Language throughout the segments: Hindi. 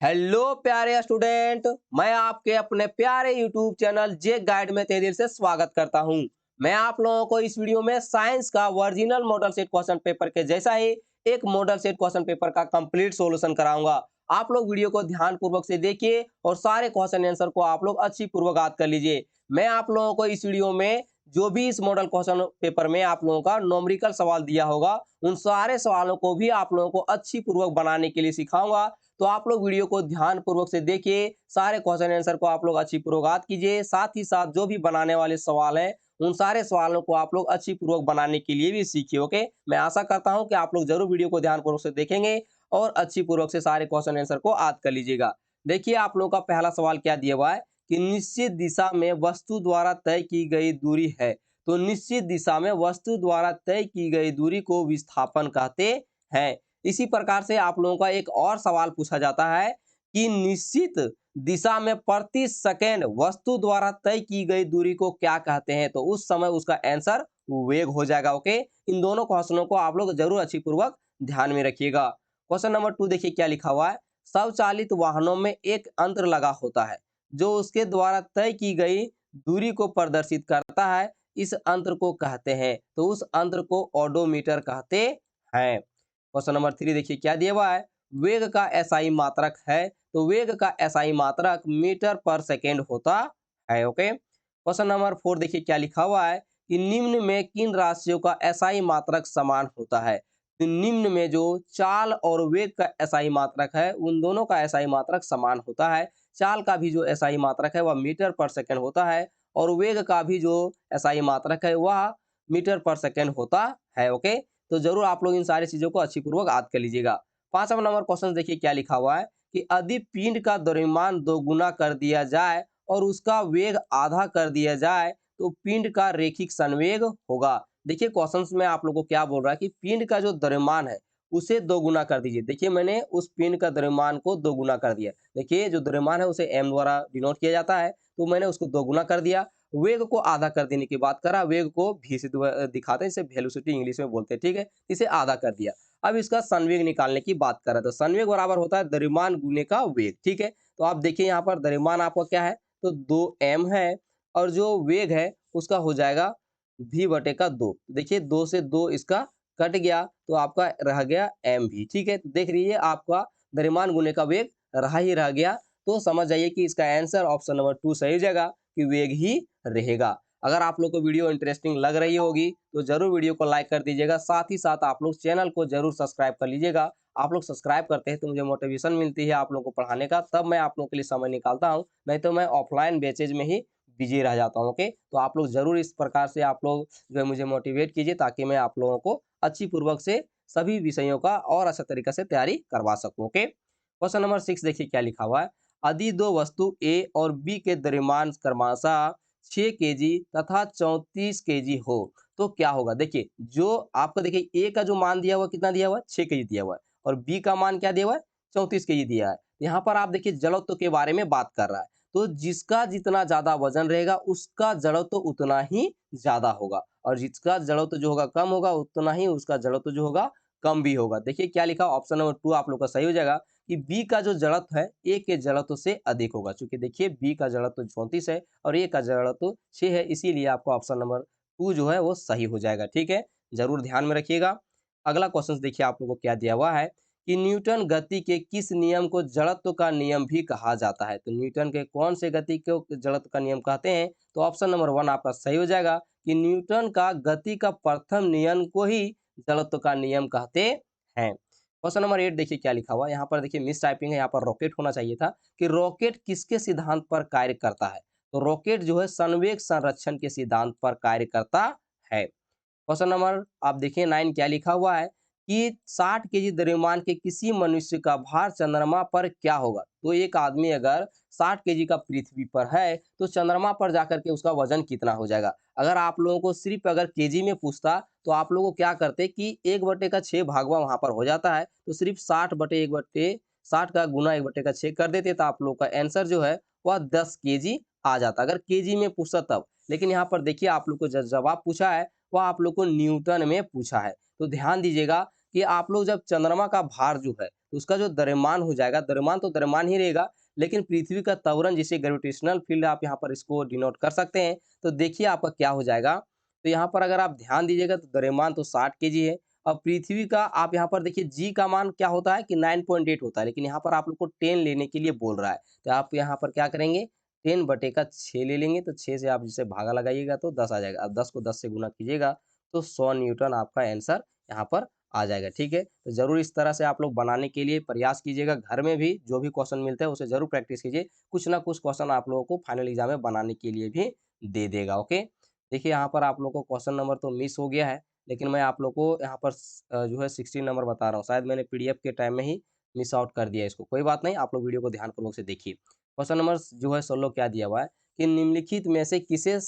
हेलो प्यारे स्टूडेंट। मैं आपके अपने प्यारे यूट्यूब चैनल जे गाइड में तहे दिल से स्वागत करता हूं। मैं आप लोगों को इस वीडियो में साइंस का original model set question paper के जैसा ही एक मॉडल सेट क्वेश्चन पेपर का कंप्लीट सॉल्यूशन कराऊंगा। आप लोग वीडियो को ध्यान पूर्वक से देखिए और सारे क्वेश्चन आंसर को आप लोग अच्छी पूर्वक याद कर लीजिए। मैं आप लोगों को इस वीडियो में जो भी इस मॉडल क्वेश्चन पेपर में आप लोगों का न्यूमेरिकल सवाल दिया होगा उन सारे सवालों को भी आप लोगों को अच्छी पूर्वक बनाने के लिए सिखाऊंगा। तो आप लोग वीडियो को ध्यान पूर्वक से देखिए, सारे क्वेश्चन आंसर को आप लोग अच्छी पूर्वक याद कीजिए। साथ ही साथ जो भी बनाने वाले सवाल हैं उन सारे सवालों को आप लोग अच्छी पूर्वक बनाने के लिए भी सीखिए। ओके, मैं आशा करता हूं कि आप लोग जरूर वीडियो को ध्यान पूर्वक से देखेंगे और अच्छी पूर्वक से सारे क्वेश्चन आंसर को याद कर लीजिएगा। देखिए आप लोगों का पहला सवाल क्या दिया हुआ है कि निश्चित दिशा में वस्तु द्वारा तय की गई दूरी है। तो निश्चित दिशा में वस्तु द्वारा तय की गई दूरी को विस्थापन कहते हैं। इसी प्रकार से आप लोगों का एक और सवाल पूछा जाता है कि निश्चित दिशा में प्रति सेकंड वस्तु द्वारा तय की गई दूरी को क्या कहते हैं। तो उस समय उसका आंसर वेग हो जाएगा। ओके, इन दोनों क्वेश्चनों को आप लोग जरूर अच्छी पूर्वक ध्यान में रखिएगा। क्वेश्चन नंबर 2 देखिए क्या लिखा हुआ है। स्वचालित वाहनों में एक यंत्र लगा होता है जो उसके द्वारा तय की गई दूरी को प्रदर्शित करता है। इस यंत्र को कहते हैं, तो उस यंत्र को ओडोमीटर कहते हैं। क्वेश्चन नंबर 3 देखिए क्या दिया हुआ है। वेग का एसआई मात्रक है, तो वेग का एसआई मात्रक मीटर पर सेकेंड होता है। ओके, क्वेश्चन नंबर 4 देखिए क्या लिखा हुआ है कि निम्न में किन राशियों का एसआई मात्रक समान होता है। तो निम्न में जो चाल और वेग का एसआई मात्रक है उन दोनों का एसआई मात्रक समान होता है। चाल का भी जो एसआई मात्रक है वह मीटर पर सेकेंड होता है और वेग का भी जो एसआई मात्रक है वह मीटर पर सेकेंड होता है। ओके, तो जरूर आप लोग इन सारी चीजों को अच्छी पूर्वक याद कर लीजिएगा। 5वां नंबर क्वेश्चन देखिए क्या लिखा हुआ है कि यदि पिंड का द्रव्यमान दोगुना कर दिया जाए और उसका वेग आधा कर दिया जाए तो पिंड का रेखिक संवेग होगा। देखिए क्वेश्चन में आप लोग को क्या बोल रहा है कि पिंड का जो द्रव्यमान है उसे दोगुना कर दीजिए। देखिए मैंने उस पिंड का द्रव्यमान को दोगुना कर दिया। देखिए जो द्रव्यमान है उसे m द्वारा डिनोट किया जाता है, तो मैंने उसको दोगुना कर दिया। वेग को आधा कर देने की बात करा, वेग को भी से दिखाते हैं, इसे वेलोसिटी इंग्लिश में बोलते हैं। ठीक है, इसे आधा कर दिया। अब इसका संवेग निकालने की बात करें तो संवेग बराबर होता है द्रव्यमान गुने का वेग। ठीक है, तो आप देखिए यहाँ पर द्रव्यमान आपका क्या है तो 2m है और जो वेग है उसका हो जाएगा v बटे का 2। देखिए 2 से 2 इसका कट गया तो आपका रह गया m भी। ठीक है, तो देख लीजिए आपका द्रव्यमान गुने का वेग रहा ही रह गया। तो समझ जाइए कि इसका आंसर ऑप्शन नंबर 2 सही हो जाएगा कि वेग ही रहेगा। अगर आप लोग को वीडियो इंटरेस्टिंग लग रही होगी तो जरूर वीडियो को लाइक कर दीजिएगा। साथ ही साथ आप लोग चैनल को जरूर सब्सक्राइब कर लीजिएगा। आप लोग सब्सक्राइब करते हैं तो मुझे मोटिवेशन मिलती है आप लोग को पढ़ाने का, तब मैं आप लोगों के लिए समय निकालता हूँ। नहीं तो मैं ऑफलाइन बैचेज में ही बिजी रह जाता हूँ। ओके, तो आप लोग जरूर इस प्रकार से आप लोग जो है मुझे मोटिवेट कीजिए ताकि मैं आप लोगों को अच्छी पूर्वक से सभी विषयों का और अच्छा तरीके से तैयारी करवा सकूँ। ओके, क्वेश्चन नंबर 6 देखिए क्या लिखा हुआ है। यदि दो वस्तु ए और बी के द्रव्यमान क्रमशः 6 केजी तथा 34 केजी हो तो क्या होगा। देखिए जो आपका देखिए ए का जो मान दिया हुआ कितना दिया हुआ है 6 केजी दिया हुआ है और बी का मान क्या दिया हुआ है 34 केजी दिया है। यहाँ पर आप देखिए जड़त्व के बारे में बात कर रहा है, तो जिसका जितना ज्यादा वजन रहेगा उसका जड़त्व उतना ही ज्यादा होगा और जिसका जड़त्व जो होगा कम होगा उतना ही उसका जड़त्व जो होगा कम भी होगा। देखिए क्या लिखा ऑप्शन नंबर 2 आप लोग का सही हो जाएगा कि बी का जो जड़त्व है ए के जड़त्व से अधिक होगा। क्योंकि देखिए बी का जड़त्व 34 है और ए का जड़त्व 6 है, इसीलिए आपको ऑप्शन नंबर 2 जो है वो सही हो जाएगा। ठीक है, जरूर ध्यान में रखिएगा। अगला क्वेश्चन देखिए आप लोगों को क्या दिया हुआ है कि न्यूटन गति के किस नियम को जड़त्व का नियम भी कहा जाता है। तो न्यूटन के कौन से गति को जड़त्व का नियम कहते हैं। तो ऑप्शन नंबर 1 आपका सही हो जाएगा कि न्यूटन का गति का प्रथम नियम को ही जड़त्व का नियम कहते हैं। क्वेश्चन नंबर 8 देखिए क्या लिखा हुआ है। यहाँ पर देखिए मिस टाइपिंग है, यहाँ पर रॉकेट होना चाहिए था कि रॉकेट किसके सिद्धांत पर कार्य करता है। तो रॉकेट जो है संवेग संरक्षण के सिद्धांत पर कार्य करता है। क्वेश्चन नंबर आप देखिए 9 क्या लिखा हुआ है कि 60 केजी द्रव्यमान के किसी मनुष्य का भार चंद्रमा पर क्या होगा। तो एक आदमी अगर 60 केजी का पृथ्वी पर है तो चंद्रमा पर जाकर के उसका वजन कितना हो जाएगा। अगर आप लोगों को सिर्फ अगर केजी में पूछता तो आप लोगों को क्या करते कि 1/6 भागवा वहां पर हो जाता है, तो सिर्फ 60 का गुना 1/6 कर देते तो आप लोग का आंसर जो है वह 10 केजी आ जाता अगर केजी में पूछता तब। लेकिन यहाँ पर देखिए आप लोग को जवाब पूछा है वह आप लोग को न्यूटन में पूछा है। तो ध्यान दीजिएगा कि आप लोग जब चंद्रमा का भार जो है तो उसका जो द्रव्यमान हो जाएगा, द्रव्यमान तो द्रव्यमान ही रहेगा, लेकिन पृथ्वी का त्वरण जिसे ग्रेविटेशनल फील्ड आप यहाँ पर इसको डिनोट कर सकते हैं। तो देखिए आपका क्या हो जाएगा, तो यहाँ पर अगर आप ध्यान दीजिएगा तो द्रव्यमान तो 60 केजी है। अब पृथ्वी का आप यहाँ पर देखिए जी का मान क्या होता है कि 9.8 होता है, लेकिन यहाँ पर आप लोग को 10 लेने के लिए बोल रहा है। तो आप यहाँ पर क्या करेंगे, 10 बटे का 6 ले लेंगे, तो 6 से आप जिसे भागा लगाइएगा तो 10 आ जाएगा। अब 10 को 10 से गुना कीजिएगा तो 100 न्यूटन आपका आंसर यहाँ पर आ जाएगा। ठीक है, तो जरूर इस तरह से आप लोग बनाने के लिए प्रयास कीजिएगा। घर में भी जो भी क्वेश्चन मिलता है उसे जरूर प्रैक्टिस कीजिए। कुछ ना कुछ क्वेश्चन आप लोगों को फाइनल एग्जाम में बनाने के लिए भी दे देगा। ओके, देखिए यहाँ पर आप लोगों को क्वेश्चन नंबर तो मिस हो गया है, लेकिन मैं आप लोग को यहाँ पर जो है 16 नंबर बता रहा हूँ। शायद मैंने पीडीएफ के टाइम में ही मिस आउट कर दिया इसको। कोई बात नहीं, आप लोग वीडियो को ध्यानपूर्वक से देखिए। क्वेश्चन नंबर जो है 16 क्या दिया हुआ है कि निम्नलिखित में से किसे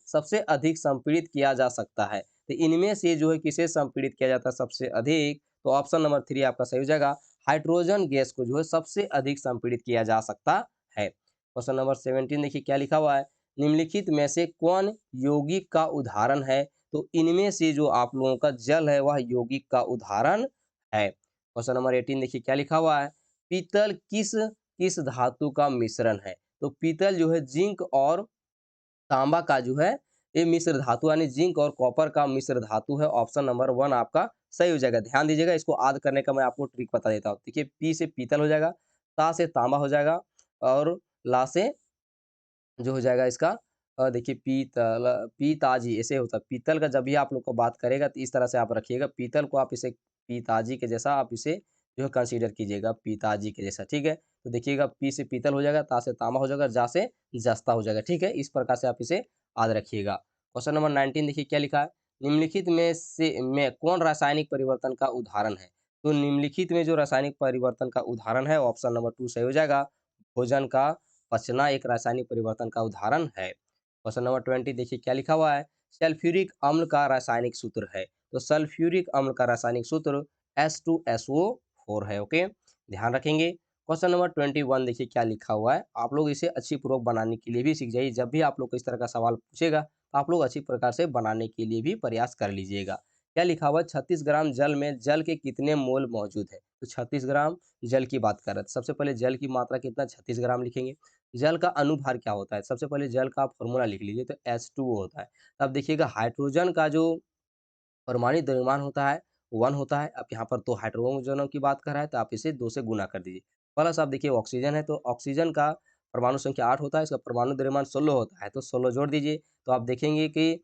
सबसे अधिक संपीड़ित किया जा सकता है। तो इनमें से जो है किसे संपीड़ित किया जाता है सबसे अधिक, तो ऑप्शन नंबर 3 आपका सही हो जाएगा। हाइड्रोजन गैस को जो है सबसे अधिक संपीड़ित किया जा सकता है। क्वेश्चन नंबर 17 देखिए क्या लिखा हुआ है, निम्नलिखित में से कौन यौगिक का उदाहरण है। तो इनमें से जो आप लोगों का जल है वह यौगिक का उदाहरण है। क्वेश्चन नंबर 18 देखिए क्या लिखा हुआ है, पीतल किस किस धातु का मिश्रण है। तो पीतल जो है जिंक और तांबा का जो है ये मिश्र धातु, यानी जिंक और कॉपर का मिश्र धातु है। ऑप्शन नंबर 1 आपका सही हो जाएगा। ध्यान दीजिएगा, इसको याद करने का मैं आपको ट्रिक बता देता हूँ। देखिए, पी से पीतल हो जाएगा, ता से तांबा हो जाएगा, और ला से जो हो जाएगा इसका देखिए पीतल, पीताजी ऐसे होता है। पीतल का जब भी आप लोग को बात करेगा तो इस तरह से आप रखिएगा, पीतल को आप इसे पिताजी के जैसा आप इसे जो है कंसीडर कीजिएगा, पिताजी के जैसा। ठीक है, तो देखिएगा पी से पीतल हो जाएगा, ता से तांबा हो जाएगा, जा से जस्ता हो जाएगा। ठीक है, इस प्रकार से आप इसे याद रखिएगा। क्वेश्चन नंबर 19 देखिए क्या लिखा है, निम्नलिखित में कौन रासायनिक परिवर्तन का उदाहरण है। तो निम्नलिखित में जो रासायनिक परिवर्तन का उदाहरण है ऑप्शन नंबर 2 सही हो जाएगा। भोजन का पचना एक रासायनिक परिवर्तन का उदाहरण है। क्वेश्चन नंबर 20 देखिए क्या लिखा हुआ है, सल्फ्यूरिक अम्ल का रासायनिक सूत्र है। तो सल्फ्यूरिक अम्ल का रासायनिक सूत्र H2SO4 है। ओके, ध्यान रखेंगे। क्वेश्चन नंबर 21 देखिए क्या लिखा हुआ है, आप लोग इसे अच्छी पूर्वक बनाने के लिए भी सीख जाइए। जब भी आप लोग को इस तरह का सवाल पूछेगा तो आप लोग अच्छी प्रकार से बनाने के लिए भी प्रयास कर लीजिएगा। क्या लिखा हुआ है, 36 ग्राम जल में जल के कितने मोल मौजूद है। तो 36 ग्राम जल की बात कर रहे हैं। सबसे पहले जल की मात्रा कितना, 36 ग्राम लिखेंगे। जल का अनुभार क्या होता है, सबसे पहले जल का आप फॉर्मूला लिख लीजिए, तो H2O होता है। अब देखिएगा हाइड्रोजन का जो परमाणु द्रव्यमान होता है 1 होता है। अब यहाँ पर तो हाइड्रोजनों की बात कर रहा है तो आप इसे 2 से गुना कर दीजिए। प्लस आप देखिए ऑक्सीजन है, तो ऑक्सीजन का परमाणु संख्या 8 होता है, इसका परमाणु द्रव्यमान 16 होता है, तो 16 जोड़ दीजिए। तो आप देखेंगे कि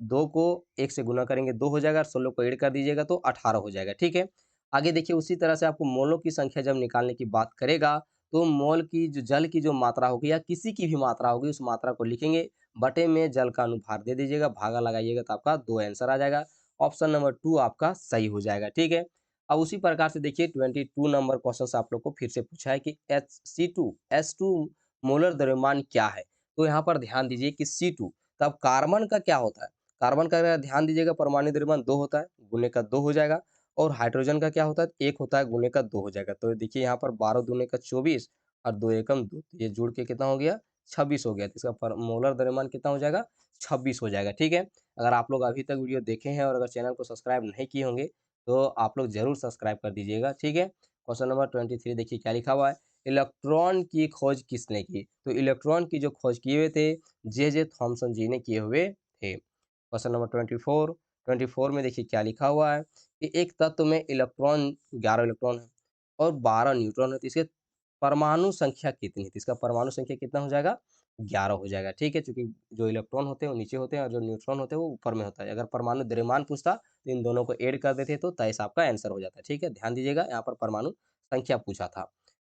2 को 1 से गुना करेंगे 2 हो जाएगा, और 16 को ऐड कर दीजिएगा तो 18 हो जाएगा। ठीक है, आगे देखिए उसी तरह से आपको मोलों की संख्या जब निकालने की बात करेगा, तो मोल की जो जल की जो मात्रा होगी या किसी की भी मात्रा होगी उस मात्रा को लिखेंगे, बटे में जल का अनुभार दे दीजिएगा, भागा लगाइएगा तो आपका 2 आंसर आ जाएगा। ऑप्शन नंबर 2 आपका सही हो जाएगा। ठीक है, अब उसी प्रकार से देखिए 22 नंबर क्वेश्चन से आप लोग को फिर से पूछा है कि H2 मोलर द्रव्यमान क्या है। तो यहाँ पर ध्यान दीजिए कि C2, तब कार्बन का क्या होता है, कार्बन का अगर ध्यान दीजिएगा परमाणु द्रव्यमान 2 होता है, गुने का 2 हो जाएगा। और हाइड्रोजन का क्या होता है, 1 होता है, गुने का 2 हो जाएगा। तो देखिए यहाँ पर 12 दूने का 24 और 2 एकम 2, ये जुड़ के कितना हो गया, 26 हो गया। तो इसका मोलर द्रव्यमान कितना हो जाएगा, 26 हो जाएगा। ठीक है, अगर आप लोग अभी तक वीडियो देखे हैं और अगर चैनल को सब्सक्राइब नहीं किए होंगे तो आप लोग जरूर सब्सक्राइब कर दीजिएगा। ठीक है, क्वेश्चन नंबर 23 देखिए क्या लिखा हुआ है, इलेक्ट्रॉन की खोज किसने की। तो इलेक्ट्रॉन की जो खोज किए हुए थे जे थॉमसन जी ने किए हुए थे। क्वेश्चन नंबर 24 में देखिए क्या लिखा हुआ है कि एक तत्व में इलेक्ट्रॉन 11 इलेक्ट्रॉन है और 12 न्यूट्रॉन है, तो इसके परमाणु संख्या कितनी है। तो इसका परमाणु संख्या कितना हो जाएगा, 11 हो जाएगा। ठीक है, चूंकि जो इलेक्ट्रॉन होते हैं वो नीचे होते हैं और जो न्यूट्रॉन होते हैं वो ऊपर में होता है। अगर परमाणु द्रव्यमान पूछता तो इन दोनों को ऐड कर देते तो 23 आपका आंसर हो जाता है। ठीक है, ध्यान दीजिएगा, यहाँ पर परमाणु संख्या पूछा था।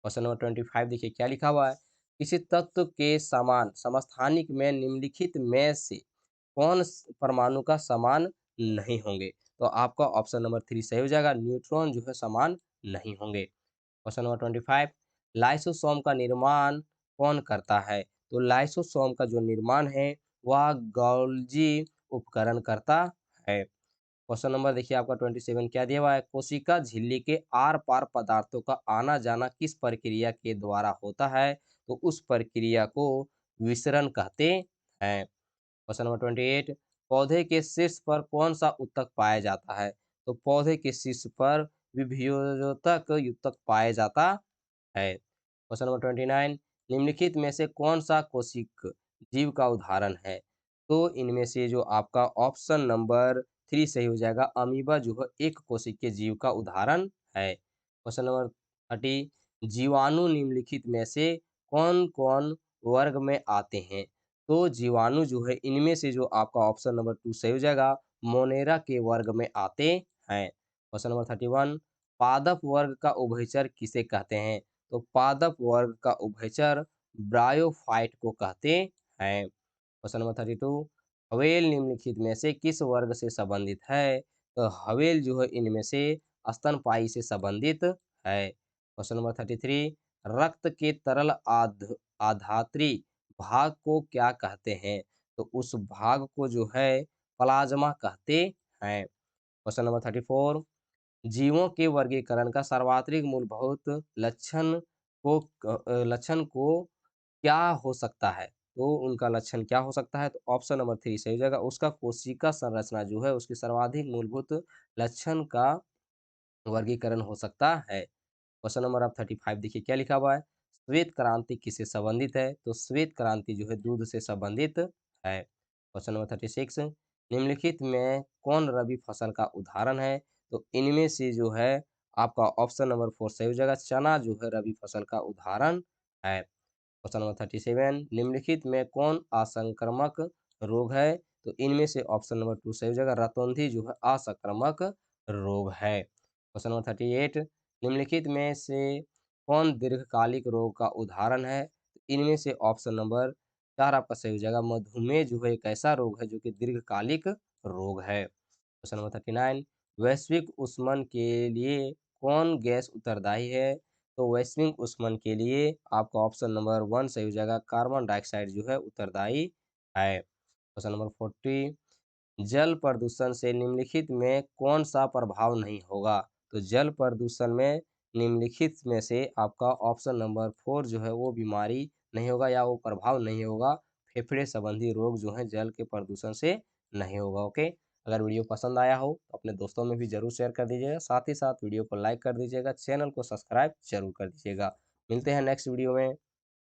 क्वेश्चन नंबर 25 देखिए क्या लिखा हुआ है, किसी तत्व के समान समस्थानिक में निम्नलिखित में से कौन परमाणु का समान नहीं होंगे। तो आपका ऑप्शन नंबर 3 सही हो जाएगा, न्यूट्रॉन जो है समान नहीं होंगे। क्वेश्चन नंबर 25, लाइसोसोम का निर्माण कौन करता है। तो लाइसोसोम का जो निर्माण है वह गॉल्जी उपकरण करता है। क्वेश्चन नंबर देखिए आपका 27 क्या दिया हुआ है, कोशिका झिल्ली के आर पार पदार्थों का आना जाना किस प्रक्रिया के द्वारा होता है। तो उस प्रक्रिया को विसरण कहते हैं। क्वेश्चन नंबर 28, पौधे के शीर्ष पर कौन सा उत्तक पाया जाता है। तो पौधे के शीर्ष पर विभेदक युतक पाया जाता है। क्वेश्चन नंबर 29, निम्नलिखित में से कौन सा कोशिक जीव का उदाहरण है? तो इनमें से जो आपका ऑप्शन नंबर 3 सही हो जाएगा। अमीबा जो है एक कोशिक के जीव का उदाहरण है। क्वेश्चन नंबर 30, जीवाणु निम्नलिखित में से कौन कौन वर्ग में आते हैं? तो जीवाणु जो है इनमें से जो आपका ऑप्शन नंबर 2 सही हो जाएगा, मोनेरा के वर्ग में आते हैं। क्वेश्चन नंबर 31, पादप वर्ग का उभयचर किसे कहते हैं? तो पादप वर्ग का उभयचर ब्रायोफाइट को कहते हैं। क्वेश्चन नंबर 32, हवेल निम्नलिखित में से किस वर्ग से संबंधित है? तो हवेल जो है इनमें से स्तनपायी से संबंधित है। क्वेश्चन नंबर 33, रक्त के तरल आधात्री भाग को क्या कहते हैं? तो उस भाग को जो है प्लाज्मा कहते हैं। क्वेश्चन नंबर 34, जीवों के वर्गीकरण का सर्वाधिक मूलभूत लक्षण को क्या हो सकता है? तो उनका लक्षण क्या हो सकता है? तो ऑप्शन नंबर 3 सही हो जाएगा। उसका कोशिका संरचना जो है उसकी सर्वाधिक मूलभूत लक्षण का वर्गीकरण हो सकता है। क्वेश्चन नंबर आप 35 देखिए क्या लिखा हुआ है? श्वेत क्रांति किससे संबंधित है? तो श्वेत क्रांति जो है दूध से संबंधित है। क्वेश्चन नंबर 36, निम्नलिखित में कौन रबी फसल का उदाहरण है? तो इनमें से जो है आपका ऑप्शन नंबर 4 सही हो जाएगा। चना जो है रबी फसल का उदाहरण है। क्वेश्चन नंबर 37, निम्नलिखित में कौन असंक्रामक रोग है? तो इनमें से ऑप्शन नंबर 2 सही हो जाएगा। रतौंधी जो है असंक्रामक रोग है। क्वेश्चन नंबर 38, निम्नलिखित में से कौन दीर्घकालिक रोग का उदाहरण है? तो इनमें से ऑप्शन नंबर 4 आपका सही हो जाएगा। मधुमेह जो है एक ऐसा रोग है जो कि दीर्घकालिक रोग है। क्वेश्चन नंबर 39, वैश्विक ऊष्मन के लिए कौन गैस उत्तरदायी है? तो वैश्विक ऊष्मन के लिए आपका ऑप्शन नंबर 1 सही हो जाएगा। कार्बन डाइऑक्साइड जो है उत्तरदायी है। क्वेश्चन नंबर 40, जल प्रदूषण से निम्नलिखित में कौन सा प्रभाव नहीं होगा? तो जल प्रदूषण में निम्नलिखित में से आपका ऑप्शन नंबर 4 जो है वो बीमारी नहीं होगा या वो प्रभाव नहीं होगा। फेफड़े संबंधी रोग जो है जल के प्रदूषण से नहीं होगा। ओके, अगर वीडियो पसंद आया हो तो अपने दोस्तों में भी जरूर शेयर कर दीजिएगा। साथ ही साथ वीडियो को लाइक कर दीजिएगा, चैनल को सब्सक्राइब जरूर कर दीजिएगा। मिलते हैं नेक्स्ट वीडियो में।